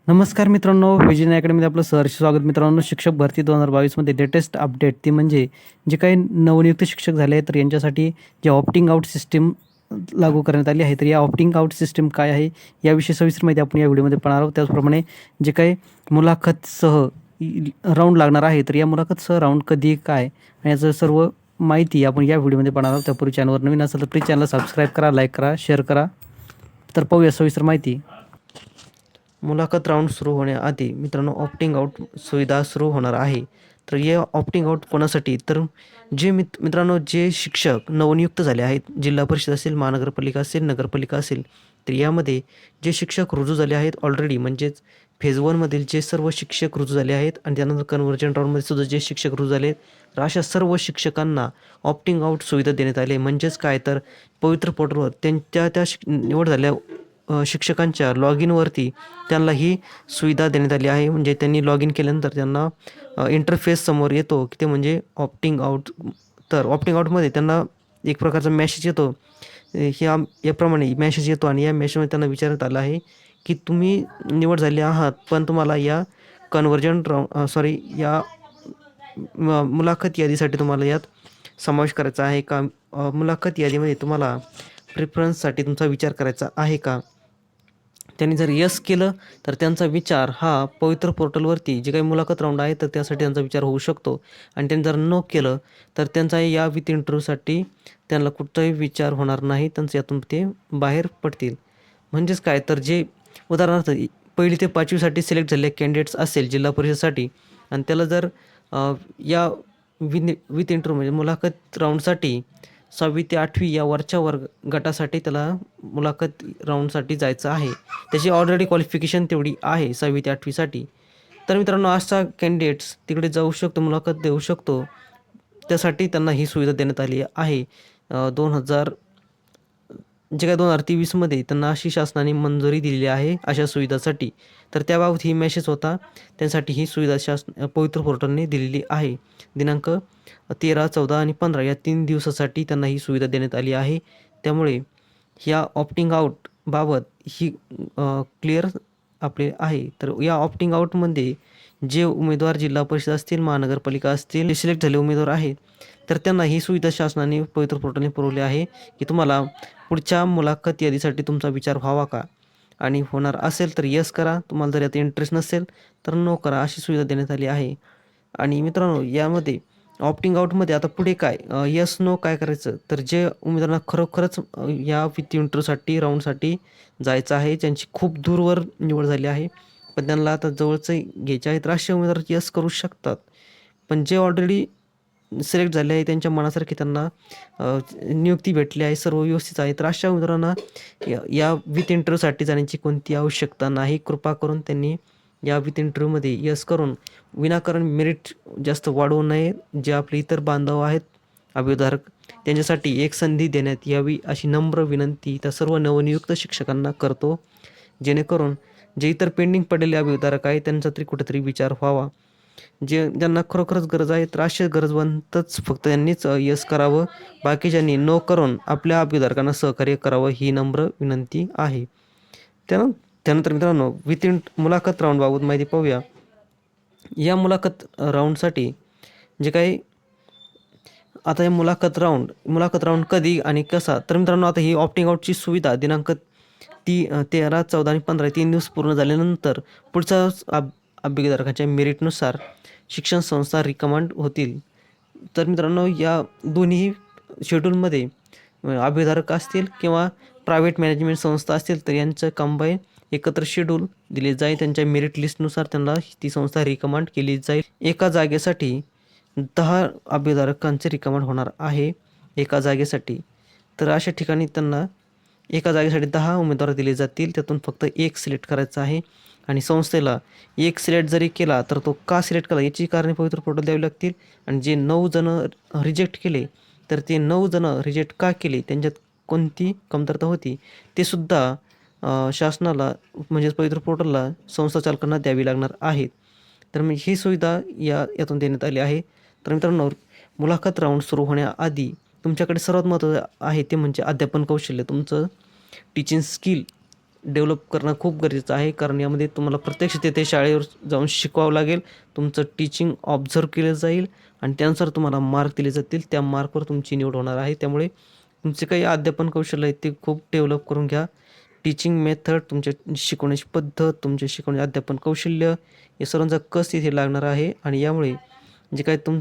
नमस्कार मित्रांनो, विजय अकॅडमीमध्ये आपलं सहर्ष स्वागत. मित्रांनो, शिक्षक भरती 2022मध्ये लेटेस्ट अपडेट ती म्हणजे जे काही नवनियुक्त शिक्षक झाले आहेत तर यांच्यासाठी जे ऑप्टिंग आउट सिस्टीम लागू करण्यात आली आहे. तर या ऑप्टिंग आउट सिस्टीम काय आहे याविषयी सविस्तर माहिती आपण या व्हिडिओमध्ये पाहणार आहोत. त्याचप्रमाणे जे काही मुलाखतसह राऊंड लागणार आहे तर या मुलाखतसह राऊंड कधी काय याचं सर्व माहिती आपण या व्हिडिओमध्ये पाहणार आहोत. त्यापूर्वी चॅनलवर नवीन असेल तर प्लीज चॅनलला सबस्क्राईब करा, लाईक करा, शेअर करा. तर पाहूया सविस्तर माहिती. मुलाखत राऊंड सुरू होण्याआधी मित्रांनो ऑप्टिंग आउट सुविधा सुरू होणार आहे. तर या ऑप्टिंग आउट कोणासाठी, तर जे मित्रांनो जे शिक्षक नवनियुक्त झाले आहेत, जिल्हा परिषद असेल, महानगरपालिका असेल, नगरपालिका असेल, तर यामध्ये जे शिक्षक रुजू झाले आहेत ऑलरेडी, म्हणजेच फेज 1मधील जे सर्व शिक्षक रुजू झाले आहेत आणि त्यानंतर कन्व्हर्जन राऊंडमध्ये सुद्धा जे शिक्षक रुजू झाले आहेत, तर अशा सर्व शिक्षकांना ऑप्टिंग आउट सुविधा देण्यात आली. म्हणजेच काय, तर पवित्र पोर्टलवर त्यांच्या त्या निवड झाल्या शिक्षकांच्या लॉग इनवरती त्यांना ही सुविधा देण्यात आली आहे. म्हणजे त्यांनी लॉग इन केल्यानंतर त्यांना इंटरफेस समोर येतो की ते म्हणजे ऑप्टिंग आउट. तर ऑप्टिंग आउटमध्ये त्यांना एक प्रकारचा मॅसेज येतो. याप्रमाणे मॅसेज येतो आणि या मॅसेजमध्ये त्यांना विचारण्यात आलं आहे की तुम्ही निवड झाले आहात, पण तुम्हाला या कन्व्हर्जन या मुलाखत यादीसाठी तुम्हाला यात समावेश करायचा आहे का? मुलाखत यादीमध्ये तुम्हाला प्रिफरन्ससाठी तुमचा विचार करायचा आहे का? त्यांनी जर यस केलं तर त्यांचा विचार हा पवित्र पोर्टलवरती जे काही मुलाखत राऊंड आहे तर त्यासाठी त्यांचा विचार होऊ शकतो. आणि त्यांनी जर नो केलं तर त्यांचा या विथ इंटरव्ह्यूसाठी त्यांना कुठचाही विचार होणार नाही. त्यांचं यातून ते बाहेर पडतील. म्हणजेच काय, तर जे उदाहरणार्थ 1ली ते 5वीसाठी सिलेक्ट झालेले कॅन्डिडेट्स असेल जिल्हा परिषदसाठी आणि त्याला जर या विथ इंटरव्ह्यू म्हणजे मुलाखत राऊंडसाठी 6वी ते 8वी या वरच्या गटासाठी त्याला मुलाखत राऊंडसाठी जायचं आहे. त्याची ऑलरेडी क्वालिफिकेशन तेवढी आहे 6वी ते 8वीसाठी. तर मित्रांनो असा कॅन्डिडेट्स तिकडे जाऊ शकतो, मुलाखत देऊ शकतो. त्यासाठी त्यांना ही सुविधा देण्यात आली आहे. 2023मध्ये त्यांना अशी शासनाने मंजुरी दिलेली आहे अशा सुविधासाठी. तर त्याबाबत ही मेसेज होता. त्यासाठी ही सुविधा पवित्र पोर्टलने दिलेली आहे. दिनांक 13, 14 आणि 15 या 3 दिवसासाठी त्यांना ही सुविधा देण्यात आली आहे. त्यामुळे ह्या ऑप्टिंग आउट बाबत ही क्लिअर आपले आहे. तर या ऑप्टिंग आउटमध्ये जे उमेदवार जिल्हा परिषद असतील, महानगरपालिका असतील, सिलेक्ट झाले उमेदवार आहेत, तर त्यांना ही सुविधा शासनाने पवित्र पोर्टलने पुरवली आहे की तुम्हाला पुढच्या मुलाखत यादीसाठी तुमचा विचार व्हावा का? आणि होणार असेल तर येस करा. तुम्हाला जर यात इंटरेस्ट नसेल तर नो करा. अशी सुविधा देण्यात आली आहे. आणि मित्रांनो यामध्ये ऑप्टिंग आउटमध्ये आता पुढे काय, येस नो काय करायचं, तर जे उमेदवारांना खरोखरच या विथ इंटरव्ह्यूसाठी राऊंडसाठी जायचं आहे, ज्यांची खूप दूरवर निवड झाली आहे पण त्यांना आता जवळचं घ्यायचे आहे, तर असे उमेदवार येस करू शकतात. पण जे ऑलरेडी सिलेक्ट झाले आहे त्यांच्या मनासारखी त्यांना नियुक्ती भेटली आहे, सर्व व्यवस्थित आहे, तर अशा उमेदवारांना या विथ इंटरव्ह्यूसाठी जाण्याची कोणती आवश्यकता नाही. कृपा करून त्यांनी या विथ इंटरव्ह्यूमध्ये यस करून विनाकारण मेरिट जास्त वाढवू नये. जे आपले इतर बांधव आहेत अभिधारक त्यांच्यासाठी एक संधी देण्यात यावी अशी नम्र विनंती त्या सर्व नवनियुक्त शिक्षकांना करतो. जेणेकरून जे इतर पेंडिंग पडलेले अभिधारक आहेत त्यांचा तरी कुठेतरी विचार व्हावा. ज्यांना खरोखरच गरज आहे तर असे गरजवंतच फक्त यांनीच यस करावं. बाकीच्यांनी नो करून आपल्या अभिधारकांना सहकार्य करावं ही नम्र विनंती आहे. त्यानंतर मित्रांनो मुलाखत राऊंडबाबत माहिती पाहूया. या मुलाखत राऊंडसाठी जे काही आता हे मुलाखत राऊंड कधी आणि कसा, तर मित्रांनो आता ही ऑप्टिंग आउटची सुविधा दिनांक 13, 14 आणि 15 3 दिवस पूर्ण झाल्यानंतर पुढच्या अभ्यर्थकाच्या मेरिटनुसार शिक्षण संस्था रिकमेंड होतील. तर मित्रांनो या दोन्ही शेड्यूलमध्ये अभिधारक असतील किंवा प्रायव्हेट मॅनेजमेंट संस्था असतील तर यांचं कंबाईन एकत्र शेड्यूल दिले जाईल. त्यांच्या मेरिट लिस्टनुसार त्यांना ती संस्था रिकमेंड केली जाईल. एका जागेसाठी 10 अभिधारकांचे रिकमेंड होणार आहे एका जागेसाठी. तर अशा ठिकाणी त्यांना एका जागेसाठी 10 उमेदवार दिले जातील. त्यातून फक्त एक सिलेक्ट करायचा आहे. आणि संस्थेला एक सिलेक्ट जरी केला तर तो का सिलेक्ट केला याची कारणे पवित्र पोर्टल द्यावी लागतील. आणि जे 9 जणं रिजेक्ट केले तर ते 9 जणं रिजेक्ट का केले, त्यांच्यात कोणती कमतरता होती ते सुद्धा शासनाला म्हणजेच पवित्र पोर्टलला संस्था चालकांना द्यावी लागणार आहे. तर मग ही सुविधा यातून देण्यात आली आहे. तर मित्रांनो मुलाखत राऊंड सुरू होण्याआधी तुमच्याकडे सर्वात महत्त्वाचं आहे ते म्हणजे अध्यापन कौशल्य. तुमचं टीचिंग स्किल डेव्हलप करणं खूप गरजेचं आहे, कारण यामध्ये तुम्हाला प्रत्यक्ष तेथे शाळेवर जाऊन शिकवावं लागेल. तुमचं टीचिंग ऑब्झर्व केलं जाईल आणि त्यानुसार तुम्हाला मार्क दिले जातील. त्या मार्कवर तुमची निवड होणार आहे. त्यामुळे तुमचे काही अध्यापन कौशल्य आहे ते खूप डेव्हलप करून घ्या. टीचिंग मेथड, तुमच्या शिकवण्याची पद्धत, तुमचे शिकवण्याचे अध्यापन कौशल्य या सर्वांचा कस इथे लागणार आहे आणि यामुळे जे काही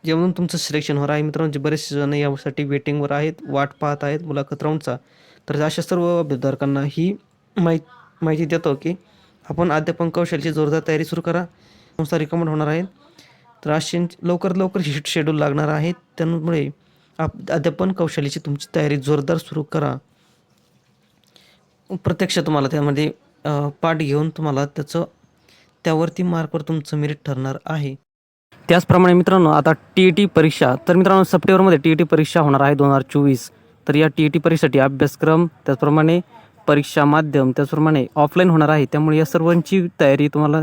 जेवढून तुमचं सिलेक्शन होणार आहे मित्रांनो, जे बरेचसे जण यासाठी वेटिंगवर आहेत, वाट पाहत आहेत मुलाखत राऊंडचा. तर अशा सर्व अभ्यर्थ्यांना ही माहिती देतो की आपण अध्यापन कौशल्याची जोरदार तयारी सुरू करा. संस्था रिकमेंड होणार आहेत. तर अशी लवकरात लवकर शेड्यूल लागणार आहे. त्यामुळे अध्यापन कौशल्याची तुमची तयारी जोरदार सुरू करा. प्रत्यक्ष तुम्हाला त्यामध्ये पाठ घेऊन तुम्हाला त्यावरती मार्कवर तुमचं मेरिट ठरणार आहे. त्याचप्रमाणे मित्रांनो, आता TET परीक्षा, तर मित्रांनो सप्टेंबरमध्ये TET परीक्षा होणार आहे 2024. तर या TET परीक्षेसाठी अभ्यासक्रम, त्याचप्रमाणे परीक्षा माध्यम, त्याचप्रमाणे ऑफलाईन होणार आहे. त्यामुळे या सर्वांची तयारी तुम्हाला,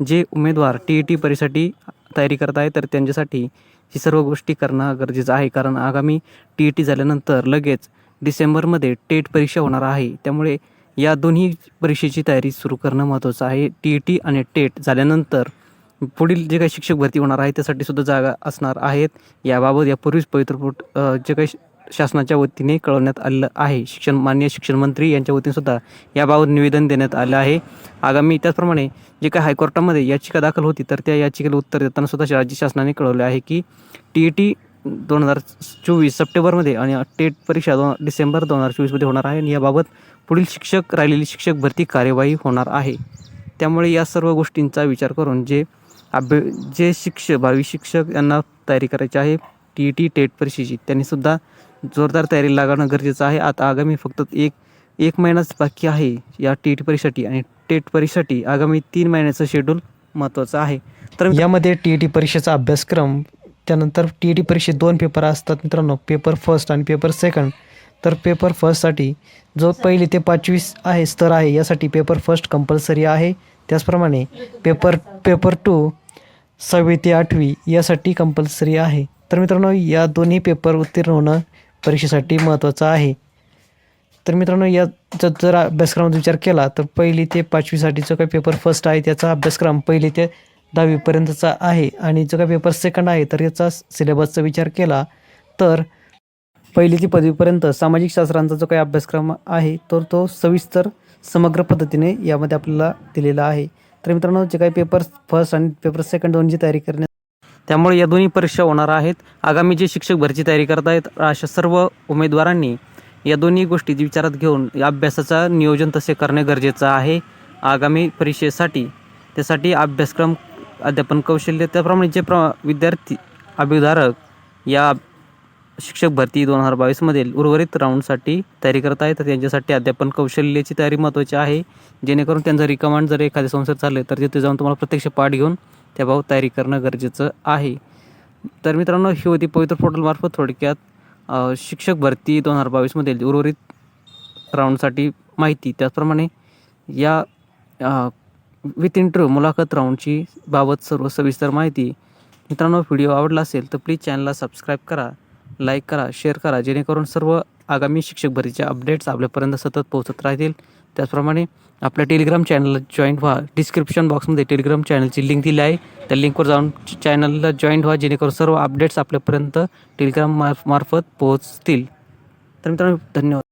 जे उमेदवार TET परीक्षेसाठी तयारी करत आहे तर त्यांच्यासाठी ही सर्व गोष्टी करणं गरजेचं आहे, कारण आगामी TET झाल्यानंतर लगेच डिसेंबरमध्ये टेट परीक्षा होणार आहे. त्यामुळे या दोन्ही परीक्षेची तयारी सुरू करणं महत्त्वाचं आहे. TET आणि टेट झाल्यानंतर पुढील जे काही शिक्षक भरती होणार आहे त्यासाठी सुद्धा जागा असणार आहेत. याबाबत यापूर्वीच पवित्रपोट जे काही शासनाच्या वतीने कळवण्यात आलेलं आहे. माननीय शिक्षण मंत्री यांच्या वतीने सुद्धा याबाबत निवेदन देण्यात आलं आहे. आगामी त्याचप्रमाणे जे काही हायकोर्टामध्ये याचिका दाखल होती तर त्या याचिकेला उत्तर देताना सुद्धा राज्य शासनाने कळवले आहे की TET 2024 सप्टेंबरमध्ये आणि टेट परीक्षा डिसेंबर 2024मध्ये होणार आहे आणि याबाबत पुढील राहिलेली शिक्षक भरती कार्यवाही होणार आहे. त्यामुळे या सर्व गोष्टींचा विचार करून जे भावी शिक्षक यांना तयारी करायची आहे TET टेट परीक्षेची, त्यांनीसुद्धा जोरदार तयारी लागणं गरजेचं आहे. आता आगामी फक्त एक महिनाच बाकी आहे या TET परीक्षेसाठी आणि टेट परीक्षेसाठी आगामी 3 महिन्याचं शेड्यूल महत्त्वाचं आहे. तर यामध्ये TET परीक्षेचा अभ्यासक्रम, त्यानंतर TET परीक्षेत 2 पेपर असतात मित्रांनो, पेपर फर्स्ट आणि पेपर सेकंड. तर पेपर फर्स्टसाठी जो 1ली ते 5वी आहे स्तर आहे यासाठी पेपर फर्स्ट कंपल्सरी आहे. त्याचप्रमाणे पेपर 2 6वी ते 8वी यासाठी कंपल्सरी आहे. तर मित्रांनो, या दोन्ही पेपर उत्तीर्ण होणं परीक्षेसाठी महत्त्वाचं आहे. तर मित्रांनो, जर अभ्यासक्रमाचा विचार केला तर 1ली ते 5वीसाठी जो काही पेपर फर्स्ट आहे त्याचा अभ्यासक्रम 1ली ते 10वीपर्यंतचा आहे आणि जो काही पेपर सेकंड आहे तर याचा सिलेबसचा विचार केला तर 1ली ते 5वीपर्यंत सामाजिक शास्त्रांचा जो काही अभ्यासक्रम आहे तर तो सविस्तर समग्र पद्धतीने यामध्ये आपल्याला दिलेला आहे. तर मित्रांनो, जे काही पेपर फर्स्ट आणि पेपर सेकंड दोन्हीची तयारी करण्यात, त्यामुळे या दोन्ही परीक्षा होणार आहेत. आगामी जे शिक्षक भरती तयारी करत आहेत अशा सर्व उमेदवारांनी या दोन्ही गोष्टी विचारात घेऊन या अभ्यासाचा नियोजन तसे करणे गरजेचं आहे आगामी परीक्षेसाठी. त्यासाठी अभ्यासक्रम, अध्यापन कौशल्य, त्याप्रमाणे जे विद्यार्थी अभिधारक या शिक्षक भरती 2022मधील उर्वरित राऊंडसाठी तयारी करत आहे तर त्यांच्यासाठी अध्यापन कौशल्याची तयारी महत्त्वाची आहे, जेणेकरून त्यांचं रिकमांड जर एखाद्या संस्थेत झालं तर तिथे जाऊन तुम्हाला प्रत्यक्ष पाठ घेऊन त्याबाबत तयारी करणं गरजेचं आहे. तर मित्रांनो, ही होती पवित्र पोर्टलमार्फत थोडक्यात शिक्षक भरती 2022मधील उर्वरित राऊंडसाठी माहिती. त्याचप्रमाणे या विथ इंटरव्ह्यू मुलाखत राऊंडची बाबत सर्व सविस्तर माहिती. मित्रांनो, व्हिडिओ आवडला असेल तर प्लीज चॅनलला सबस्क्राईब करा, लाईक करा, शेअर करा, जेणेकरून सर्व आगामी शिक्षक भरतीच्या अपडेट्स आपल्यापर्यंत सतत पोहोचत राहतील. त्याचप्रमाणे आपल्या टेलिग्राम चॅनलला जॉईन व्हा. डिस्क्रिप्शन बॉक्समध्ये टेलिग्राम चॅनलची लिंक दिली आहे. त्या लिंकवर जाऊन चॅनलला जॉईन व्हा, जेणेकरून सर्व अपडेट्स आपल्यापर्यंत टेलिग्राम मार्फत पोहोचतील. तर मित्रांनो, धन्यवाद.